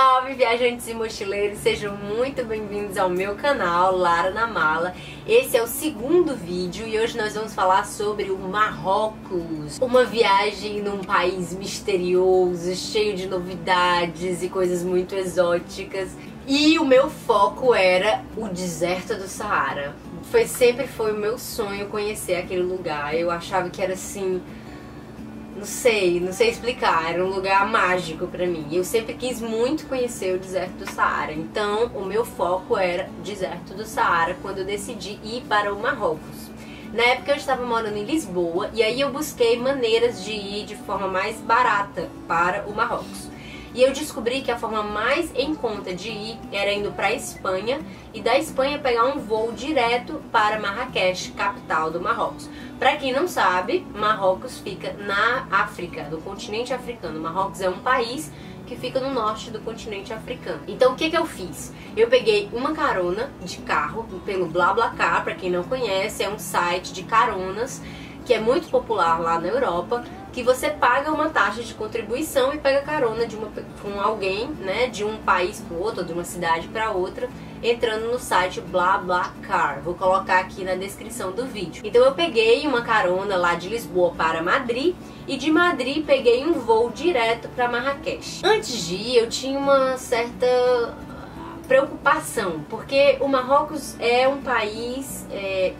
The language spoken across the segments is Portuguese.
Salve, viajantes e mochileiros, sejam muito bem-vindos ao meu canal Lara na Mala. Esse é o segundo vídeo e hoje nós vamos falar sobre o Marrocos. Uma viagem num país misterioso, cheio de novidades e coisas muito exóticas. E o meu foco era o deserto do Saara. Sempre foi o meu sonho conhecer aquele lugar. Eu achava que era assim... Não sei explicar, era um lugar mágico pra mim. Eu sempre quis muito conhecer o deserto do Saara. Então, o meu foco era o deserto do Saara quando eu decidi ir para o Marrocos. Na época eu estava morando em Lisboa e aí eu busquei maneiras de ir de forma mais barata para o Marrocos. E eu descobri que a forma mais em conta de ir era indo para a Espanha e da Espanha pegar um voo direto para Marrakech, capital do Marrocos. Para quem não sabe, Marrocos fica na África, no continente africano. Marrocos é um país que fica no norte do continente africano. Então o que eu fiz? Eu peguei uma carona de carro pelo BlaBlaCar, para quem não conhece, é um site de caronas que é muito popular lá na Europa, que você paga uma taxa de contribuição e pega carona com alguém, né, de um país para o outro, ou de uma cidade para outra, entrando no site BlaBlaCar. Vou colocar aqui na descrição do vídeo. Então eu peguei uma carona lá de Lisboa para Madrid e de Madrid peguei um voo direto para Marrakech. Antes de ir, eu tinha uma certa preocupação, porque o Marrocos é um país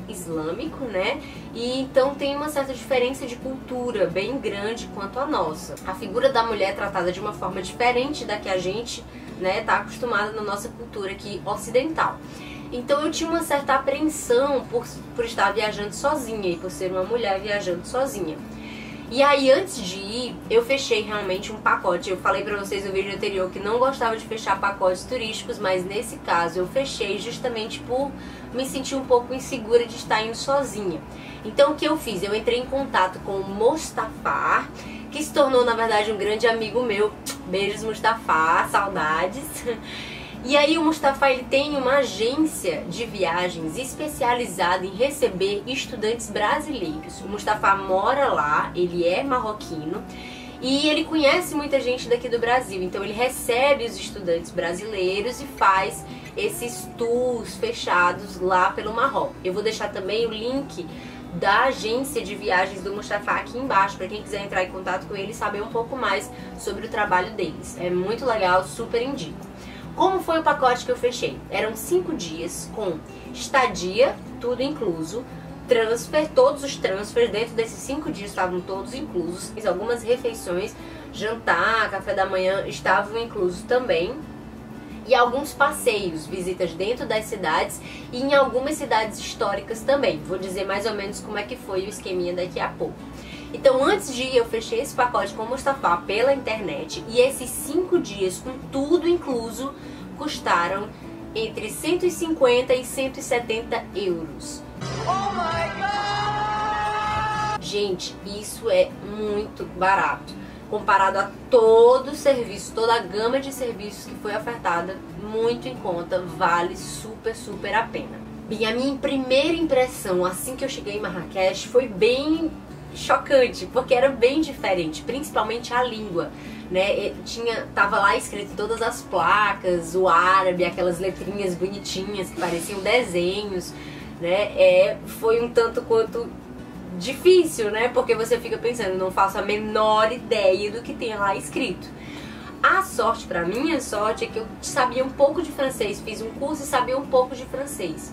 islâmico, né? E então tem uma certa diferença de cultura bem grande quanto a nossa. A figura da mulher é tratada de uma forma diferente da que a gente, né, tá acostumado na nossa cultura aqui ocidental. Então eu tinha uma certa apreensão por estar viajando sozinha e por ser uma mulher viajando sozinha. E aí, antes de ir, eu fechei realmente um pacote. Eu falei pra vocês no vídeo anterior que não gostava de fechar pacotes turísticos, mas nesse caso eu fechei justamente por me sentir um pouco insegura de estar indo sozinha. Então o que eu fiz? Eu entrei em contato com o Mustafa, que se tornou na verdade um grande amigo meu. Beijos, Mustafa, saudades. E aí o Mustafa, ele tem uma agência de viagens especializada em receber estudantes brasileiros. O Mustafa mora lá, ele é marroquino e ele conhece muita gente daqui do Brasil. Então ele recebe os estudantes brasileiros e faz esses tours fechados lá pelo Marrocos. Eu vou deixar também o link da agência de viagens do Mustafa aqui embaixo, para quem quiser entrar em contato com ele e saber um pouco mais sobre o trabalho deles. É muito legal, super indico. Como foi o pacote que eu fechei? Eram 5 dias com estadia, tudo incluso, transfer, todos os transfers dentro desses 5 dias estavam todos inclusos. Algumas refeições, jantar, café da manhã estavam inclusos também. E alguns passeios, visitas dentro das cidades e em algumas cidades históricas também. Vou dizer mais ou menos como é que foi o esqueminha daqui a pouco. Então, antes de ir, eu fechei esse pacote com o Mustafa pela internet e esses 5 dias com tudo incluso custaram entre 150 e 170 euros. Oh my God! Gente, isso é muito barato. Comparado a todo o serviço, toda a gama de serviços que foi ofertada, muito em conta, vale super a pena. Bem, a minha primeira impressão assim que eu cheguei em Marrakech foi bem chocante, porque era bem diferente, principalmente a língua, né? Tava lá escrito todas as placas, o árabe, aquelas letrinhas bonitinhas que pareciam desenhos, né? Foi um tanto quanto difícil, né? Porque você fica pensando, não faço a menor ideia do que tem lá escrito. A sorte, pra minha sorte, é que eu sabia um pouco de francês, fiz um curso e sabia um pouco de francês.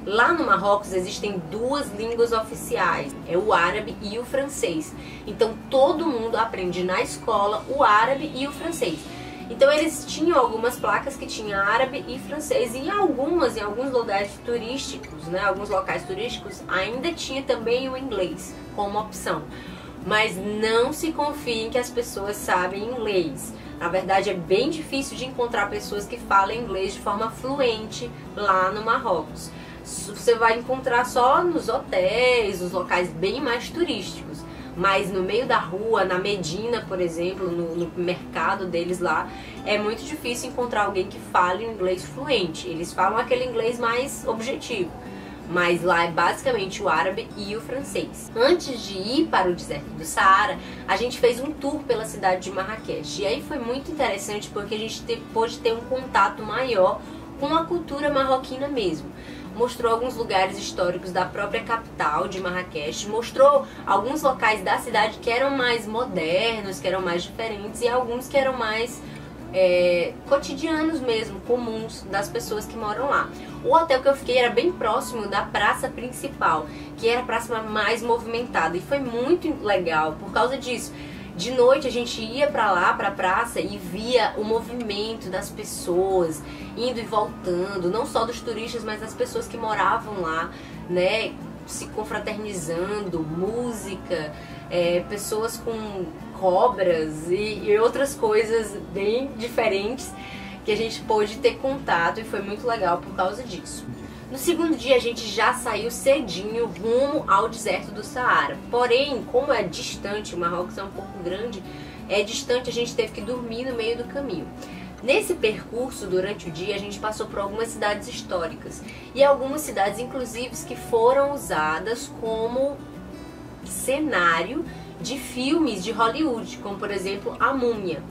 Lá no Marrocos existem 2 línguas oficiais, é o árabe e o francês. Então todo mundo aprende na escola o árabe e o francês. Então eles tinham algumas placas que tinham árabe e francês e em alguns lugares turísticos, né, alguns locais turísticos ainda tinha também o inglês como opção. Mas não se confiem que as pessoas sabem inglês. Na verdade é bem difícil de encontrar pessoas que falem inglês de forma fluente lá no Marrocos. Você vai encontrar só nos hotéis, nos locais bem mais turísticos. Mas no meio da rua, na Medina, por exemplo, no mercado deles lá, é muito difícil encontrar alguém que fale inglês fluente. Eles falam aquele inglês mais objetivo. mas lá é basicamente o árabe e o francês. Antes de ir para o deserto do Saara, a gente fez um tour pela cidade de Marrakech. E aí foi muito interessante porque a gente pôde ter um contato maior com a cultura marroquina mesmo. Mostrou alguns lugares históricos da própria capital de Marrakech, mostrou alguns locais da cidade que eram mais modernos, que eram mais diferentes, e alguns que eram mais cotidianos mesmo, comuns das pessoas que moram lá. O hotel que eu fiquei era bem próximo da praça principal, que era a praça mais movimentada, e foi muito legal por causa disso. De noite a gente ia pra lá, pra praça, e via o movimento das pessoas indo e voltando, não só dos turistas, mas das pessoas que moravam lá, né, se confraternizando, música, pessoas com cobras e outras coisas bem diferentes que a gente pôde ter contato, e foi muito legal por causa disso. No segundo dia a gente já saiu cedinho rumo ao deserto do Saara. Porém, como é distante, o Marrocos é um pouco grande, é distante, a gente teve que dormir no meio do caminho. Nesse percurso, durante o dia, a gente passou por algumas cidades históricas. E algumas cidades, inclusive, que foram usadas como cenário de filmes de Hollywood, como por exemplo a Múmia.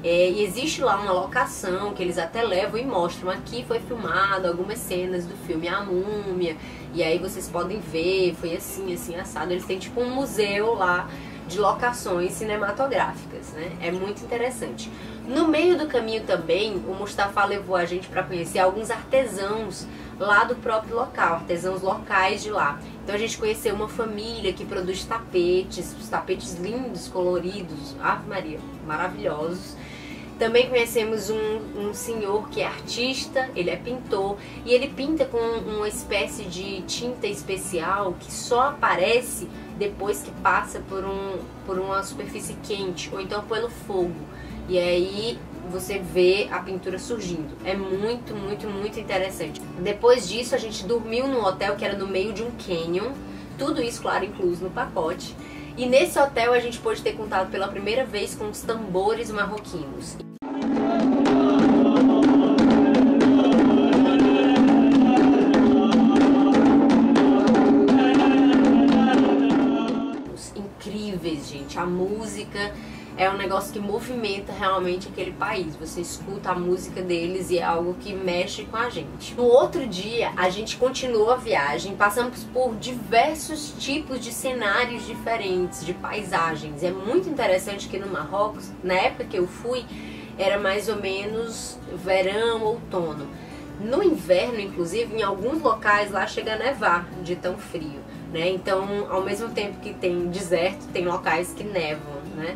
E existe lá uma locação que eles até levam e mostram. Aqui foi filmado algumas cenas do filme A Múmia, e aí vocês podem ver, foi assim, assim, assado. Eles têm tipo um museu lá de locações cinematográficas, né? É muito interessante. No meio do caminho também, o Mustafa levou a gente para conhecer alguns artesãos lá do próprio local, artesãos locais de lá. Então a gente conheceu uma família que produz tapetes, os tapetes lindos, coloridos, Ave Maria, maravilhosos. Também conhecemos um senhor que é artista, ele é pintor, e ele pinta com uma espécie de tinta especial que só aparece depois que passa por uma superfície quente, ou então pelo fogo. E aí você vê a pintura surgindo. É muito, muito, muito interessante. Depois disso a gente dormiu num hotel que era no meio de um canyon, tudo isso, claro, incluso no pacote. E nesse hotel a gente pôde ter contato pela primeira vez com os tambores marroquinos. Incríveis, gente. A música é um negócio que movimenta realmente aquele país. Você escuta a música deles e é algo que mexe com a gente. No outro dia, a gente continuou a viagem, passamos por diversos tipos de cenários diferentes, de paisagens. É muito interessante que no Marrocos, na época que eu fui, era mais ou menos verão, outono. No inverno, inclusive, em alguns locais lá chega a nevar de tão frio, né? Então, ao mesmo tempo que tem deserto, tem locais que nevam, né?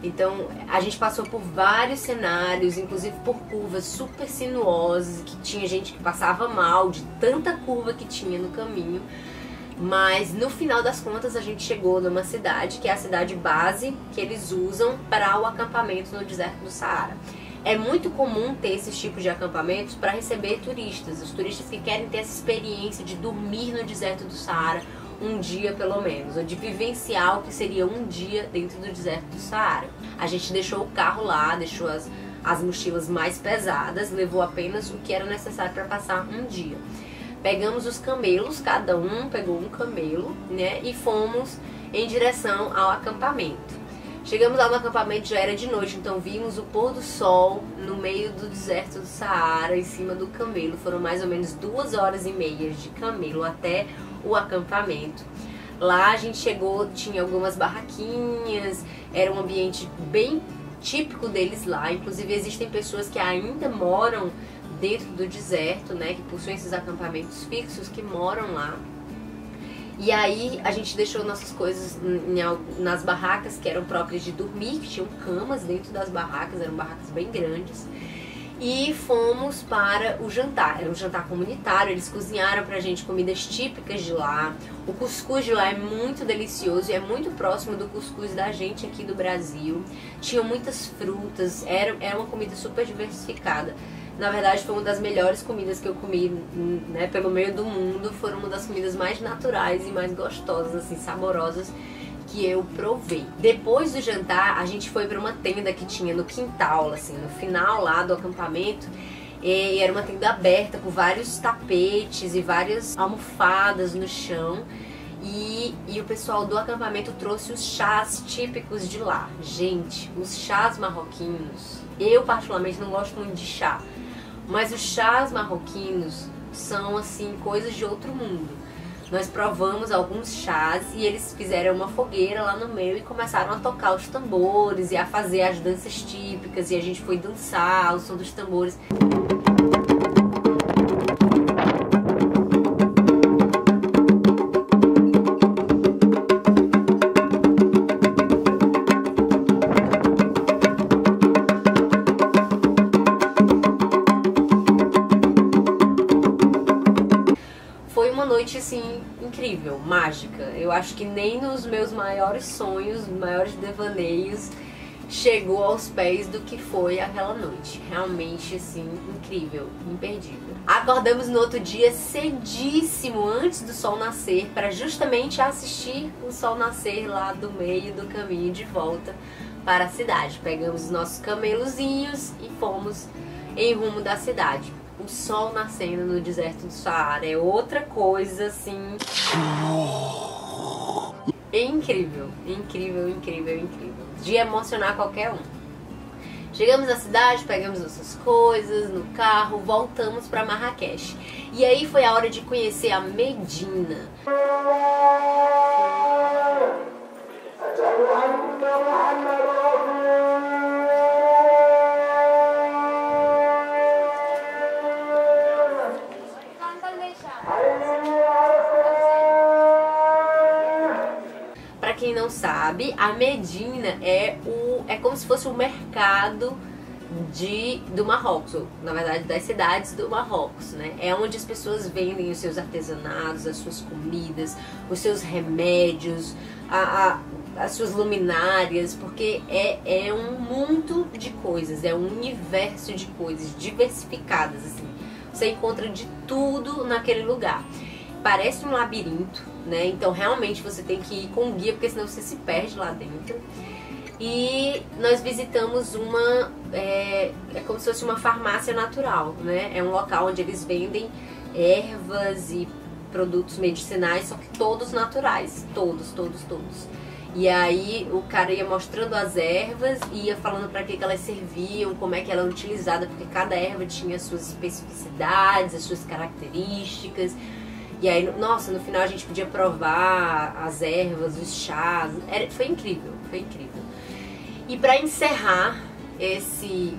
Então, a gente passou por vários cenários, inclusive por curvas super sinuosas, que tinha gente que passava mal de tanta curva que tinha no caminho. Mas no final das contas a gente chegou numa cidade, que é a cidade base que eles usam para o acampamento no deserto do Saara. É muito comum ter esses tipos de acampamentos para receber turistas, os turistas que querem ter essa experiência de dormir no deserto do Saara um dia pelo menos, ou de vivenciar o que seria um dia dentro do deserto do Saara. A gente deixou o carro lá, deixou as mochilas mais pesadas, levou apenas o que era necessário para passar um dia. Pegamos os camelos, cada um pegou um camelo, né, e fomos em direção ao acampamento. Chegamos lá no acampamento, já era de noite, então vimos o pôr do sol no meio do deserto do Saara, em cima do camelo. Foram mais ou menos 2h30 de camelo até o acampamento. Lá a gente chegou, tinha algumas barraquinhas, era um ambiente bem típico deles lá. Inclusive existem pessoas que ainda moram dentro do deserto, né, que possuem esses acampamentos fixos, que moram lá. E aí a gente deixou nossas coisas nas barracas que eram próprias de dormir, que tinham camas dentro das barracas, eram barracas bem grandes. E fomos para o jantar, era um jantar comunitário, eles cozinharam pra gente comidas típicas de lá. O cuscuz de lá é muito delicioso e é muito próximo do cuscuz da gente aqui do Brasil. Tinham muitas frutas, era uma comida super diversificada. Na verdade foi uma das melhores comidas que eu comi, né, pelo meio do mundo. Foram uma das comidas mais naturais e mais gostosas, assim, saborosas que eu provei. Depois do jantar, a gente foi para uma tenda que tinha no quintal, assim, no final lá do acampamento. E era uma tenda aberta com vários tapetes e várias almofadas no chão. E o pessoal do acampamento trouxe os chás típicos de lá. Gente, os chás marroquinos, eu particularmente não gosto muito de chá, mas os chás marroquinos são assim coisas de outro mundo. Nós provamos alguns chás e eles fizeram uma fogueira lá no meio e começaram a tocar os tambores e a fazer as danças típicas, e a gente foi dançar ao som dos tambores. Foi uma noite assim incrível, mágica. Eu acho que nem nos meus maiores sonhos, maiores devaneios, chegou aos pés do que foi aquela noite. Realmente assim, incrível, imperdível. Acordamos no outro dia cedíssimo, antes do sol nascer, para justamente assistir o sol nascer lá do meio do caminho de volta para a cidade. Pegamos os nossos camelozinhos e fomos em rumo da cidade. O sol nascendo no deserto do Saara é outra coisa assim. É incrível, incrível, incrível, incrível. De emocionar qualquer um. Chegamos na cidade, pegamos nossas coisas no carro, voltamos para Marrakech. E aí foi a hora de conhecer a Medina. Para quem não sabe, a Medina é como se fosse o mercado do Marrocos, ou, na verdade, das cidades do Marrocos, né? É onde as pessoas vendem os seus artesanatos, as suas comidas, os seus remédios, as suas luminárias, porque é um mundo de coisas, é um universo de coisas diversificadas, assim. Você encontra de tudo naquele lugar. Parece um labirinto, né? Então realmente você tem que ir com guia, porque senão você se perde lá dentro. E nós visitamos é como se fosse uma farmácia natural, né? É um local onde eles vendem ervas e produtos medicinais, só que todos naturais, todos. E aí o cara ia mostrando as ervas, ia falando para que elas serviam, como é que ela era utilizada, porque cada erva tinha as suas especificidades, as suas características. E aí, nossa, no final a gente podia provar as ervas, os chás. Foi incrível, foi incrível. E para encerrar esse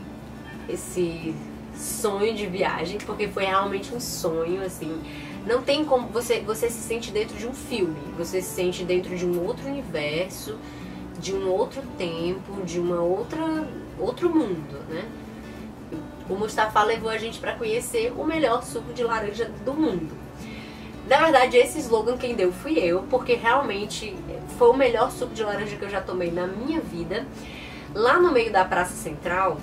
sonho de viagem, porque foi realmente um sonho, assim, não tem como, você se sente dentro de um filme, você se sente dentro de um outro universo, de um outro tempo, de outro mundo, né? O Mustafa levou a gente para conhecer o melhor suco de laranja do mundo. Na verdade, esse slogan quem deu fui eu, porque realmente foi o melhor suco de laranja que eu já tomei na minha vida. Lá no meio da Praça Central,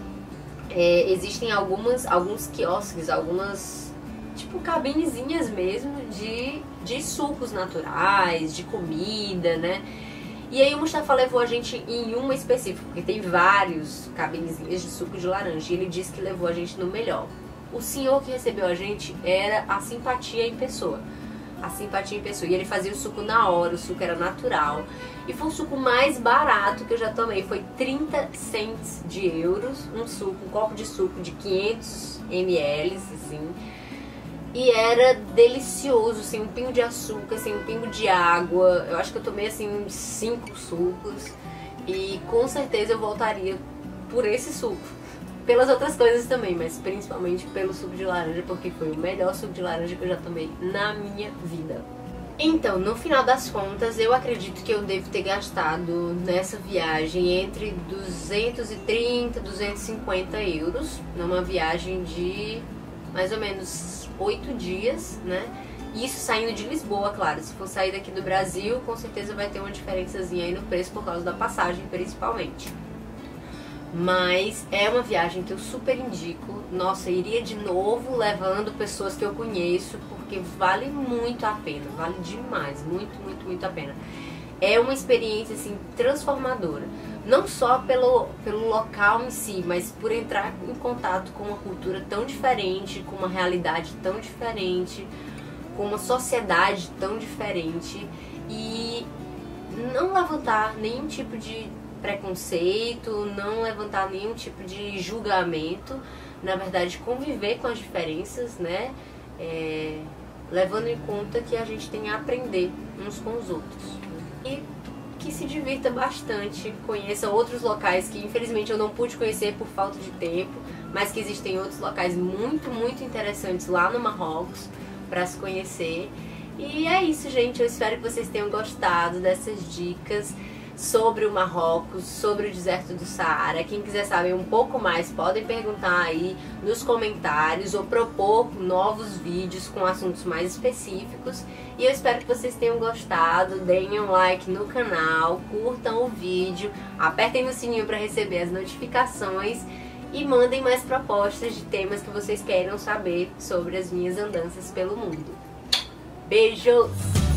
existem alguns quiosques, algumas, tipo, cabinezinhas mesmo de sucos naturais, de comida, né? E aí o Mustafa levou a gente em uma específica, porque tem vários cabinezinhas de suco de laranja, e ele disse que levou a gente no melhor. O senhor que recebeu a gente era a simpatia em pessoa. A simpatia em pessoa. E ele fazia o suco na hora, o suco era natural. E foi o suco mais barato que eu já tomei. Foi 30 cents de euros. Um copo de suco de 500 ml, assim. E era delicioso, sem um pingo de açúcar, sem um pingo de água. Eu acho que eu tomei, assim, uns 5 sucos. E com certeza eu voltaria por esse suco. Pelas outras coisas também, mas principalmente pelo suco de laranja, porque foi o melhor suco de laranja que eu já tomei na minha vida. Então, no final das contas, eu acredito que eu devo ter gastado nessa viagem entre 230 e 250 euros, numa viagem de mais ou menos 8 dias, né? Isso saindo de Lisboa, claro. Se for sair daqui do Brasil, com certeza vai ter uma diferençazinha aí no preço por causa da passagem, principalmente. Mas é uma viagem que eu super indico. Nossa, iria de novo levando pessoas que eu conheço, porque vale muito a pena, vale demais, muito a pena. é uma experiência assim transformadora. Não só pelo local em si, mas por entrar em contato com uma cultura tão diferente, com uma realidade tão diferente, com uma sociedade tão diferente, e não levantar nenhum tipo de preconceito, não levantar nenhum tipo de julgamento, na verdade conviver com as diferenças, né? Levando em conta que a gente tem a aprender uns com os outros. E que se divirta bastante, conheça outros locais que infelizmente eu não pude conhecer por falta de tempo, mas que existem outros locais muito, muito interessantes lá no Marrocos para se conhecer. E é isso, gente, eu espero que vocês tenham gostado dessas dicas sobre o Marrocos, sobre o deserto do Saara. Quem quiser saber um pouco mais, podem perguntar aí nos comentários ou propor novos vídeos com assuntos mais específicos. E eu espero que vocês tenham gostado, deem um like no canal, curtam o vídeo, apertem no sininho para receber as notificações e mandem mais propostas de temas que vocês queiram saber sobre as minhas andanças pelo mundo. Beijos!